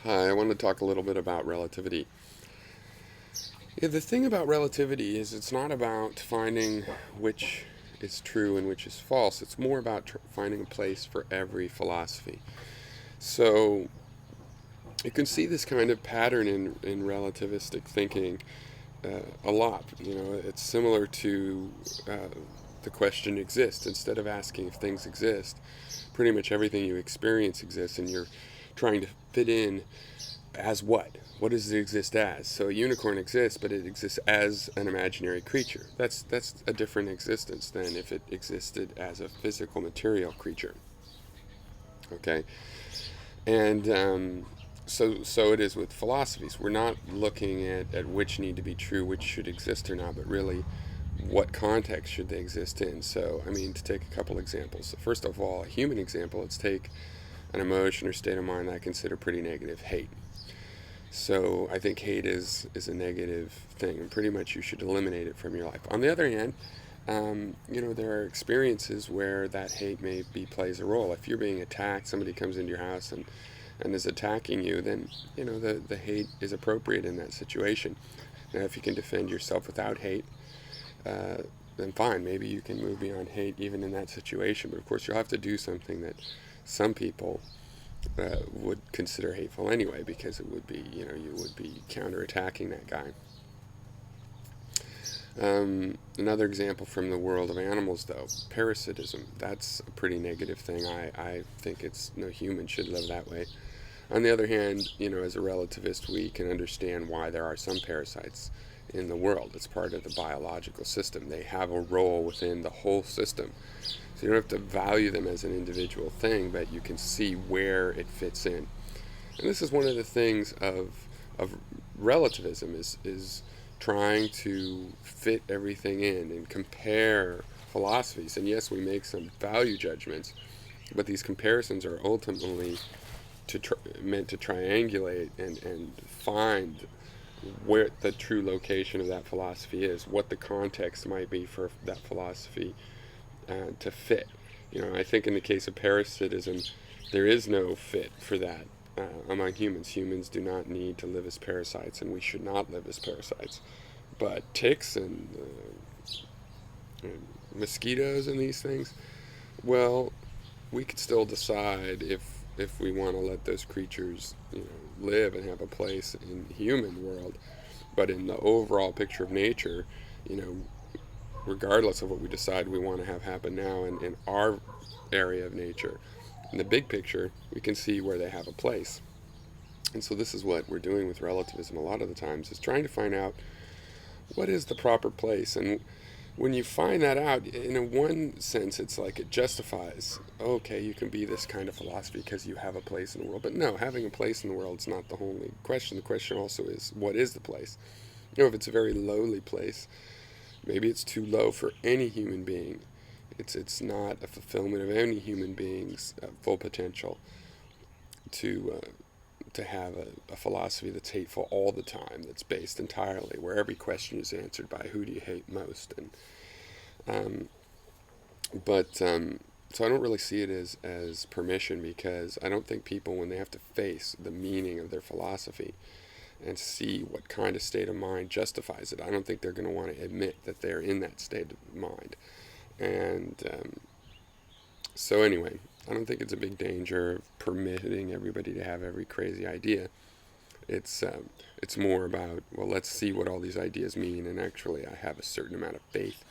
Hi, I want to talk a little bit about relativity. Yeah, the thing about relativity is it's not about finding which is true and which is false. It's more about finding a place for every philosophy. So you can see this kind of pattern in relativistic thinking a lot. It's similar to the question exists. Instead of asking if things exist, pretty much everything you experience exists, and you're trying to fit in as what? What does it exist as? So a unicorn exists, but it exists as an imaginary creature. That's a different existence than if it existed as a physical material creature. Okay, and so it is with philosophies. We're not looking at which need to be true, which should exist or not, but really what context should they exist in. So, I mean, to take a couple examples. So first of all, a human example, let's take an emotion or state of mind that I consider pretty negative: hate. So I think hate is a negative thing, and pretty much you should eliminate it from your life. On the other hand, there are experiences where that hate maybe plays a role. If you're being attacked, somebody comes into your house and is attacking you, then the hate is appropriate in that situation. Now, if you can defend yourself without hate, uh, then fine. Maybe you can move beyond hate even in that situation. But of course, you'll have to do something that some people would consider hateful anyway, because it would be, you would be counterattacking that guy. Another example from the world of animals, though, parasitism. That's a pretty negative thing. I think it's no human should live that way. On the other hand, as a relativist, we can understand why there are some parasites in the world. It's part of the biological system. They have a role within the whole system. So you don't have to value them as an individual thing, but you can see where it fits in. And this is one of the things of relativism is trying to fit everything in and compare philosophies. And yes, we make some value judgments, but these comparisons are ultimately meant to triangulate and find where the true location of that philosophy is, what the context might be for that philosophy to fit. I think in the case of parasitism, there is no fit for that among humans. Humans do not need to live as parasites, and we should not live as parasites. But ticks and mosquitoes and these things, well, we could still decide if we want to let those creatures live and have a place in the human world. But in the overall picture of nature, you know, regardless of what we decide we want to have happen now in our area of nature, in the big picture, we can see where they have a place. And so this is what we're doing with relativism a lot of the times, is trying to find out what is the proper place. And when you find that out, in a one sense, it's like it justifies, okay, you can be this kind of philosophy because you have a place in the world. But no, having a place in the world is not the only question. The question also is, what is the place? If it's a very lowly place, maybe it's too low for any human being. It's not a fulfillment of any human being's full potential to have a philosophy that's hateful all the time, that's based entirely where every question is answered by who do you hate most. And um, but so I don't really see it as permission, because I don't think people, when they have to face the meaning of their philosophy and see what kind of state of mind justifies it, I don't think they're going to want to admit that they're in that state of mind. And so anyway, I don't think it's a big danger of permitting everybody to have every crazy idea. It's more about, well, let's see what all these ideas mean, and actually I have a certain amount of faith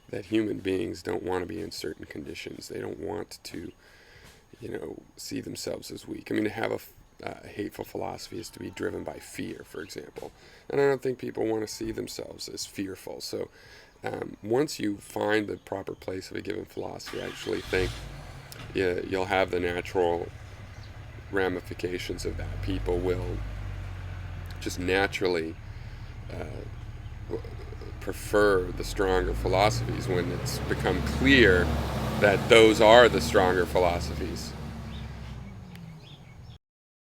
that human beings don't want to be in certain conditions. They don't want to, see themselves as weak. I mean, to have a hateful philosophy is to be driven by fear, for example. And I don't think people want to see themselves as fearful. So once you find the proper place of a given philosophy, I actually think you'll have the natural ramifications of that. People will just naturally prefer the stronger philosophies when it's become clear that those are the stronger philosophies.